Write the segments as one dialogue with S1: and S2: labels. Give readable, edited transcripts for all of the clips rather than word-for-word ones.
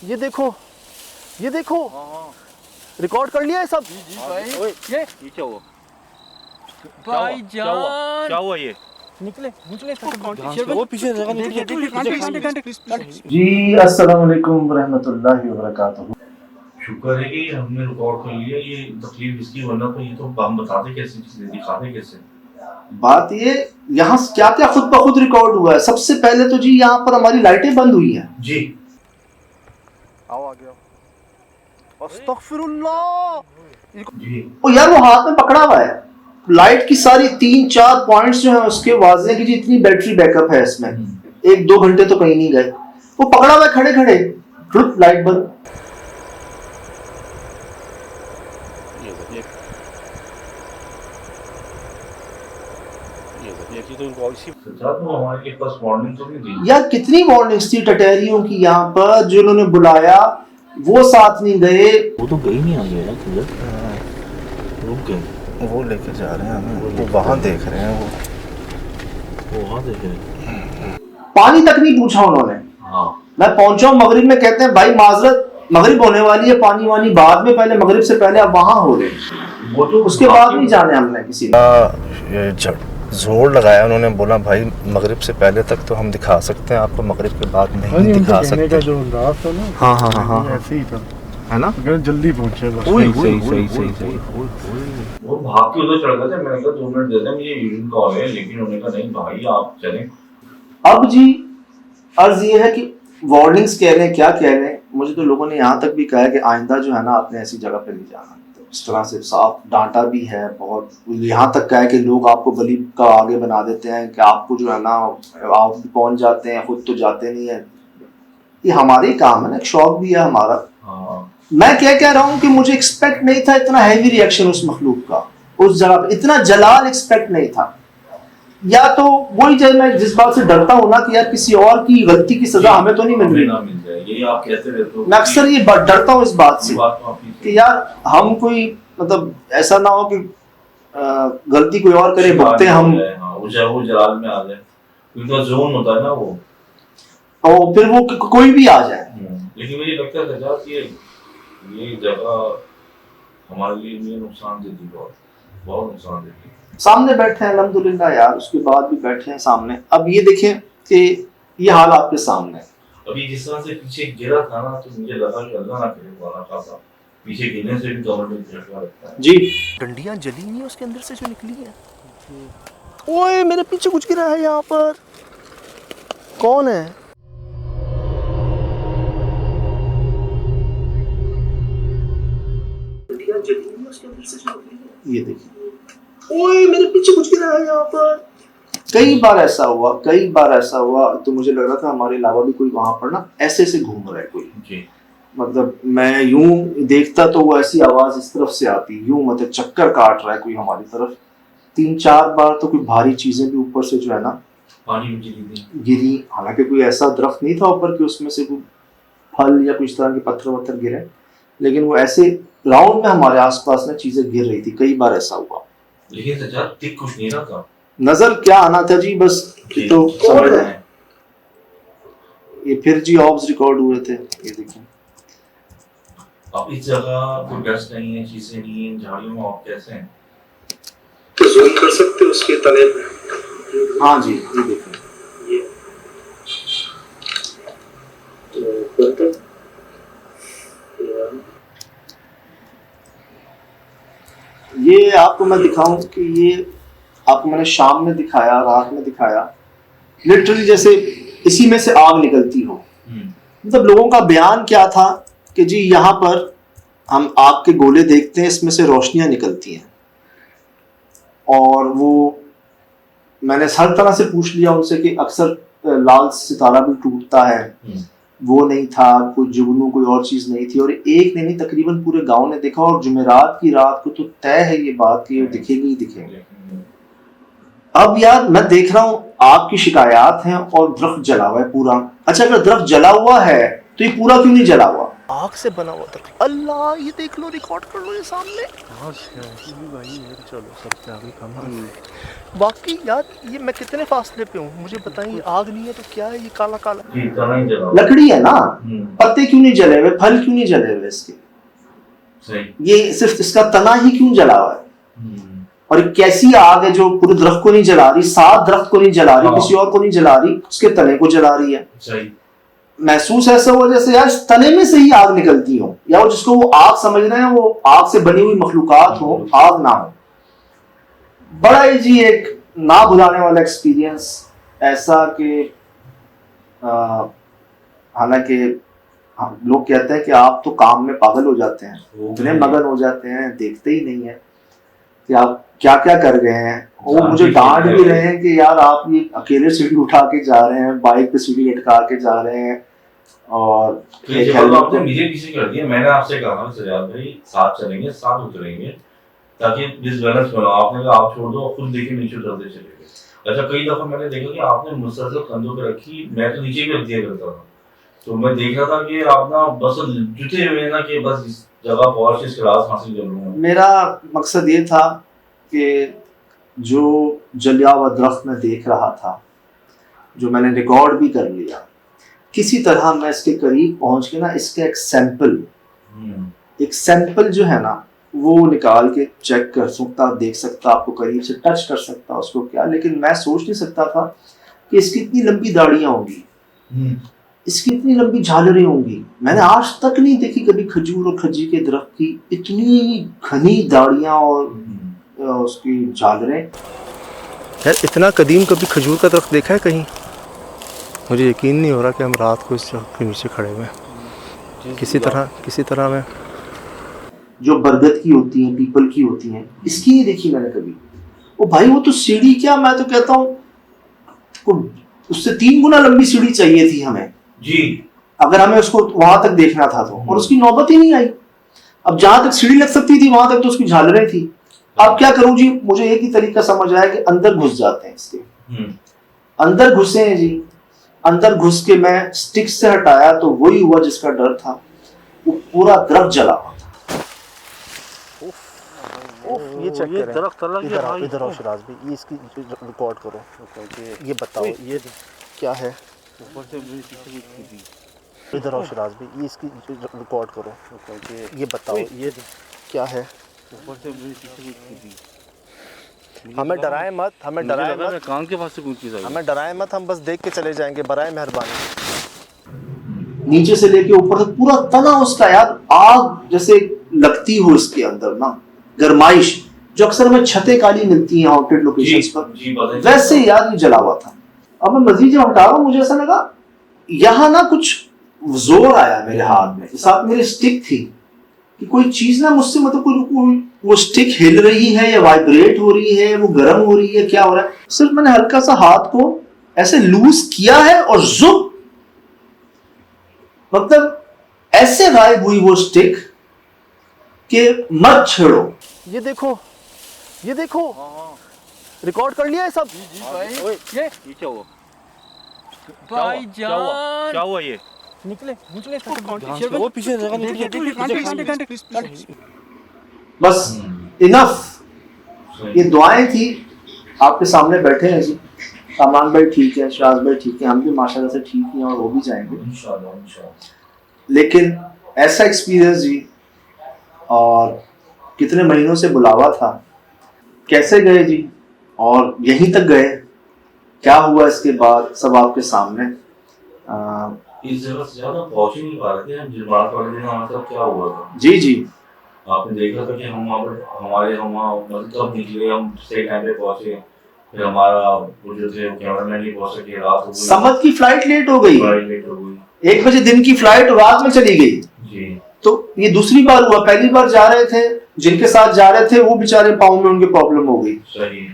S1: ये देखो, ये देखो, रिकॉर्ड कर लिया है सब।
S2: ये क्या हुआ?
S3: भाईजान
S2: क्या हुआ ये?
S3: निकले
S2: वो पीछे जगह
S1: जी अस्सलाम वालेकुम रहमतुल्लाहि व बरकातहू।
S4: शुक्र है कि हमने रिकॉर्ड कर लिया। ये तकलीफ इसकी, वरना तो ये तो हम बताते कैसे, चीजें दिखाते कैसे।
S1: बात ये यहाँ क्या क्या खुद ब खुद रिकॉर्ड हुआ है। सबसे पहले तो जी यहाँ पर हमारी लाइटें बंद हुई हैं।
S4: जी
S1: आओ आगे आओ। अस्तगफिरुल्लाह।
S4: जी
S1: ओ यार वो हाथ में पकड़ा हुआ है। लाइट की सारी 3-4 पॉइंट्स जो है उसके वाज़े हैं कि जी इतनी बैटरी बैकअप है इसमें, 1-2 घंटे तो कहीं नहीं गए। वो पकड़ा हुआ है खड़े खड़े, लाइट बंद।
S4: सच्चा तो हमारे के पास वार्निंग तो नहीं दी
S1: यार कितनी वार्निंग्स थी टटेरियों की यहाँ पर, जो उन्होंने बुलाया वो साथ नहीं गए।
S2: वो तो गई नहीं आगे यार, रुक गए।
S5: वो लेके जा रहे हैं हमें, वो वहाँ देख रहे हैं,
S2: वो वहाँ देख रहे हैं।
S1: पानी तक नहीं पूछा उन्होंने।
S4: हाँ
S1: मैं पहुंचा हूँ मगरिब में, कहते हैं भाई माजरत मगरिब होने वाली है, पानी वानी बाद में, पहले मगरिब से पहले आप वहां हो रहे।
S4: वो तो
S1: उसके बाद नहीं जाने हमने किसी ने।
S5: ये जोर लगाया उन्होंने, बोला भाई मगरिब से पहले तक तो हम दिखा सकते हैं आपको, मगरिब के बाद नहीं दिखा सकते।
S6: का जो अंदाज था ना,
S5: हाँ हाँ हाँ हाँ
S6: ऐसे ही था,
S5: है ना।
S6: अगर जल्दी पहुंचे बस।
S2: सही।
S4: वो भाग के उधर चढ़ गए थे। मैंने कहा 2 मिनट दे दे, मुझे यूरिन कॉल है, लेकिन उन्होंने कहा नहीं भाई आप चलें।
S1: अब जी अर्ज ये है कि वार्निंग्स कह रहे हैं, क्या कह रहे हैं। मुझे तो लोगों ने यहाँ तक भी कहा है कि आइंदा जो है ना आपने ऐसी जगह पे नहीं जाना। तो इस तरह से साफ डांटा भी है बहुत। यहाँ तक कहा है कि लोग आपको गली का आगे बना देते हैं कि आपको जो है ना आप भी पहुंच जाते हैं, खुद तो जाते नहीं है। ये हमारे ही काम है ना, एक शौक भी है हमारा।
S4: हाँ
S1: मैं क्या कह रहा हूँ कि मुझे एक्सपेक्ट नहीं था इतना हैवी रिएक्शन उस मखलूक का, उस जगह पे इतना जलाल एक्सपेक्ट नहीं था। या तो वही जब मैं जिस बात से डरता हूँ ना कि यार किसी और की गलती की सजा हमें तो नहीं मिल रही।
S4: ना मिल जाए, यही आप कहते रहते हो।
S1: मैं अक्सर ये डरता हूँ इस बात से
S4: बात तो आपकी
S1: कि यार हम कोई मतलब ऐसा ना हो कि गलती कोई और करे, भुगते हम।
S4: वो जलाल में आ जाए, उनका जोन होता है ना वो,
S1: और फिर वो कोई भी आ जाए।
S4: लेकिन मुझे लगता है सजा कि ये जगह हमारे लिए नुकसान देती, बहुत नुकसान देती।
S1: सामने बैठे हैं अल्हम्दुलिल्लाह यार, उसके बाद भी बैठे हैं सामने। अब ये देखें कि ये हाल आपके सामने है।
S4: अभी जिस तरह से पीछे गिरा था ना, तो मुझे लगा कि अल्लाह ना करे वाला खासा पीछे गिरने से भी कमर में झटका लगता है।
S1: जी डंडियां जली नहीं उसके अंदर से जो निकली है। ओए मेरे पीछे कुछ गिरा है यहाँ पर, कौन है? डंडियां जली नहीं उसके अंदर से जो निकली है। ये देखिए, ओए मेरे पीछे कुछ गिरा है यहाँ पर। कई बार ऐसा हुआ तो मुझे लग रहा था हमारे अलावा भी कोई वहां पर ना ऐसे ऐसे घूम रहा है कोई।
S4: जी
S1: मतलब मैं यूं देखता तो वो ऐसी आवाज इस तरफ से आती, यूं मतलब चक्कर काट रहा है कोई हमारी तरफ। 3-4 बार तो कोई भारी चीजें भी ऊपर से जो है ना
S4: पानी में
S1: गिरी। हालांकि कोई ऐसा दरख्त नहीं था ऊपर कि उसमें से कोई फल या कुछ तरह के पत्थर वत्थर गिरे, लेकिन वो ऐसे राउंड में हमारे आसपास ना चीजें गिर रही थी। कई बार ऐसा हुआ,
S4: लेकिन सजा दिख कुछ नहीं रहा था।
S1: नजर क्या आना था जी, बस तो समझ रहे हैं। ये फिर जी ऑब्स रिकॉर्ड हुए थे, ये देखिए।
S4: अब इस जगह कोई डस्ट नहीं है, चीजें नहीं है, झाड़ियों में आप कैसे हैं?
S1: तो जूम कर सकते हो उसके तले में। हाँ जी ये देखिए, ये आपको मैं दिखाऊं कि ये आपको मैंने शाम में दिखाया, रात में दिखाया, लिटरली जैसे इसी में से आग निकलती हो। मतलब लोगों का बयान क्या था कि जी यहाँ पर हम आग के गोले देखते हैं, इसमें से रोशनियां निकलती हैं। और वो मैंने हर तरह से पूछ लिया उनसे कि अक्सर लाल सितारा भी टूटता है, वो नहीं था, कोई जुगनू कोई और चीज नहीं थी। और एक ने नहीं तकरीबन पूरे गांव ने देखा, और जुमेरात की रात को तो तय है ये बात कि दिखेगी ही दिखेंगे। अब यार मैं देख रहा हूँ आग की शिकायत है और दरख्त जला हुआ है पूरा। अच्छा अगर दरख्त जला हुआ है तो ये पूरा क्यों नहीं जला हुआ?
S5: आग से बना हुआ था। अल्लाह, ये देख लो, रिकॉर्ड कर लो, ये सामने।
S6: भाई चलो सर पे आगे कम
S5: वाकई यार, ये मैं कितने फासले पे हूँ, मुझे बताइए। आग नहीं है तो क्या है ये काला काला?
S4: जी, तना ही जला।
S1: लकड़ी है ना, पत्ते क्यों नहीं जले हुए, फल क्यों नहीं जले हुए इसके?
S4: सही।
S1: ये सिर्फ इसका तना ही क्यों जला हुआ है? और ये कैसी आग है जो पूरे दरख्त को नहीं जला रही, सात दरख्त को नहीं जला रही, किसी और को नहीं जला रही, उसके तने को जला रही है।
S4: सही।
S1: महसूस ऐसा हुआ जैसे यार इस तने में से ही आग निकलती हो, या वो जिसको वो आग समझ रहे हैं वो आग से बनी हुई मखलूकात हो, आग ना हो। बड़ा ही जी एक ना भुलाने वाला एक्सपीरियंस, ऐसा कि हालांकि हम लोग कहते हैं कि आप तो काम में पागल हो जाते हैं, इतने मगन हो जाते हैं, देखते ही नहीं है कि आप क्या क्या कर गए हैं। वो मुझे डांट भी रहे हैं कि यार आप ये अकेले सीढ़ी उठा के जा रहे हैं, बाइक पे सीढ़ी लटका के जा रहे हैं, और
S4: आपने मुझे किसी कर दिया। मैंने आपसे कहा सजाद भाई साथ चलेंगे, साथ उतरेंगे, ताकि डिसबैलेंस बना। आपने कहा आप छोड़ दो, खुद देखिए नीचे उतरते चले गए। अच्छा, कई दफा मैंने देखा कि आपने मुसलसल कंधों पे रखी, मैं तो नीचे भी रख दिया करता था। तो मैं देख रहा था कि आप ना बस जुटे हुए ना कि बस इस जगह पहुंच के इस क्लास हासिल कर लूंगा।
S1: मेरा मकसद ये था कि जो जलिया हुआ दरख्त में देख रहा था, जो मैंने रिकॉर्ड भी कर लिया, किसी तरह मैं इसके करीब पहुंच के ना इसका एक सैंपल जो है ना वो निकाल के चेक कर सकता, देख सकता, आपको करीब से टच कर सकता उसको क्या। लेकिन मैं सोच नहीं सकता था कि इसकी इतनी लंबी दाढ़ियां होंगी, इसकी इतनी लंबी झालरें होंगी। मैंने आज तक नहीं देखी कभी खजूर और खजी के दरख्त की इतनी घनी दाढ़ियां और उसकी झालरें।
S5: यार इतना कदीम कभी खजूर का दरख्त देखा है कहीं? मुझे यकीन नहीं हो रहा कि हम रात को इस दरख्त के नीचे खड़े हुए हैं। किसी तरह में
S1: जो बरगद की होती हैं, पीपल की होती हैं, इसकी नहीं देखी मैंने कभी। ओ भाई, वो तो सीढ़ी क्या, मैं तो कहता हूँ उससे 3 गुना लंबी सीढ़ी चाहिए थी हमें
S4: जी,
S1: अगर हमें उसको वहां तक देखना था तो, और उसकी नौबत ही नहीं आई। अब जहां तक सीढ़ी लग सकती थी वहां तक तो उसकी झालरें थी। अब क्या करूं जी, मुझे एक ही तरीका समझ आया कि अंदर घुस जाते हैं इसके। अंदर घुसे हैं जी, अंदर घुस के मैं स्टिक से हटाया तो वही हुआ जिसका डर था, वो पूरा दरख्त जला हुआ था।
S5: ये चेक करें,
S6: दरख्त अलग है।
S5: इधर आओ शिराज भाई, ये इसकी रिकॉर्ड करो, ये बताओ ये क्या है।
S6: ऊपर से मेरी पीछे की
S5: इधर आओ शिराज भाई, ये इसकी रिकॉर्ड करो, ये बताओ ये क्या है।
S6: ऊपर से मेरी पीछे की
S5: हमें डराए मत, हमें डराए मत,
S6: कान के पास से कुछ चीज आई।
S5: हमें डराए मत, हम बस देख के चले जाएंगे, बराए मेहरबानी।
S1: नीचे से लेके ऊपर तक पूरा तना उसका यार आग जैसे लगती हो इसके अंदर ना, गरमाइश जो अक्सर हमें छतें काली मिलती हैं हॉटेड लोकेशंस पर, वैसे यार ये जला हुआ था। अब मैं मजीद जब हटा रहा हूँ मुझे ऐसा लगा यहाँ ना कुछ जोर आया मेरे हाथ में, साथ मेरी स्टिक थी कि कोई चीज ना मुझसे मतलब कोई वो स्टिक हिल रही है या वाइब्रेट हो रही है, वो गर्म हो रही है, क्या हो रहा है। सिर्फ मैंने हल्का सा हाथ को ऐसे लूज किया है और जुप, मतलब ऐसे गायब हुई वो स्टिक कि मत छेड़ो।
S5: ये देखो रिकॉर्ड कर लिया है सब।
S6: ये क्या हुआ भाईजान? क्या हुआ ये?
S5: निकले
S6: वो पीछे
S1: बस इनफ, ये दुआएं थी। आपके सामने बैठे हैं जी, सामान भाई ठीक है, शाज भाई ठीक है, हम भी माशाल्लाह से ठीक हैं और वो भी जाएंगे इंशाल्लाह। लेकिन ऐसा एक्सपीरियंस जी, और कितने महीनों से बुलावा था, कैसे गए जी और यहीं तक गए, क्या हुआ इसके बाद सब आपके सामने।
S4: इस जगह से ज्यादा पहुंच ही नहीं पा रहे थे हम। जिस बात वाले दिन हमारे साथ क्या हुआ था
S1: जी
S4: आपने देखा था कि हम मतलब कब निकले, हम सही टाइम पे पहुंचे, फिर हमारा वो जो थे कैमरामैन नहीं पहुंच सके, रात हो गई,
S1: समझ की फ्लाइट लेट हो गई, 1 बजे दिन की फ्लाइट रात में चली गई
S4: जी।
S1: तो ये दूसरी बार हुआ। पहली बार जा रहे थे, जिनके साथ जा रहे थे वो बेचारे पाँव में उनकी प्रॉब्लम हो गई।
S4: सही।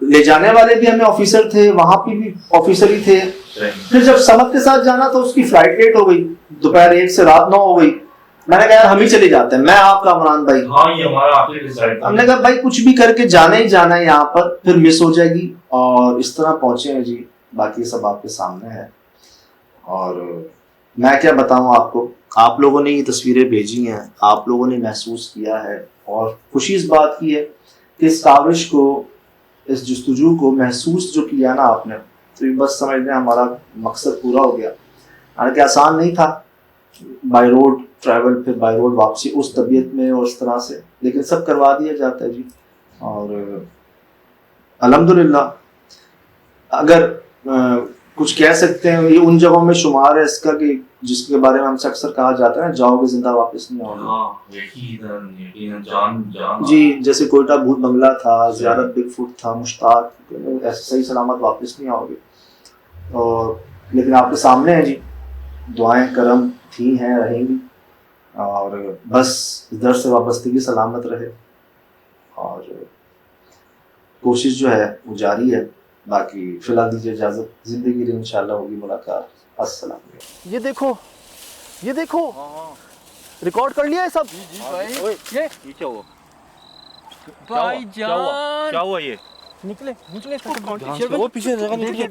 S1: ले जाने वाले भी हमें ऑफिसर थे, वहां पे भी ऑफिसर ही थे। फिर जब समद के साथ जाना तो उसकी फ्लाइट लेट हो गई, दोपहर 1 से रात 9 हो गई। मैंने कहा यार हम ही चले जाते हैं, मैं आपका अमरान भाई।
S4: हाँ, ये हमारा आखिरी डिसाइड था।
S1: हमने कहा भाई कुछ भी करके जाना ही जाना है यहाँ पर, फिर मिस हो जाएगी। और इस तरह पहुंचे हैं जी, बाकी सब आपके सामने है। और मैं क्या बताऊं आपको, आप लोगों ने ये तस्वीरें भेजी हैं, आप लोगों ने महसूस किया है, और खुशी इस बात की है कि इस काविश को, इस जस्तजू को महसूस जो किया ना आपने, तो ये बस समझ लें हमारा मकसद पूरा हो गया। हालांकि आसान नहीं था बाय रोड ट्रैवल, फिर बाय रोड वापसी उस तबीयत में और उस तरह से, लेकिन सब करवा दिया जाता है जी। और अल्हम्दुलिल्लाह अगर कुछ कह सकते हैं, ये उन जगहों में शुमार है इसका कि जिसके बारे में हमसे अक्सर कहा जाता है ना, जाओगे जिंदा वापस नहीं आओगे।
S4: हाँ, यकीनन जान
S1: जी, जैसे कोयटा भूत बंगला था, ज़ियारत बिग फुट था, मुश्ताक, ऐसे सही सलामत वापस नहीं आओगे। और लेकिन आपके सामने है जी, दुआएं करम थी हैं, रहेंगी, और बस इधर से वाबस्तगी सलामत रहे, और कोशिश जो है वो जारी है। बाकी फिलहाल दीजिए इजाज़त, ज़िंदगी में इंशाल्लाह होगी मुलाकात। अस्सलाम।
S5: ये देखो, ये देखो, रिकॉर्ड कर लिया है सब।
S2: ये क्या हुआ?
S3: भाईजान
S2: क्या हुआ ये?
S5: निकले
S2: वो पीछे जगह निकले।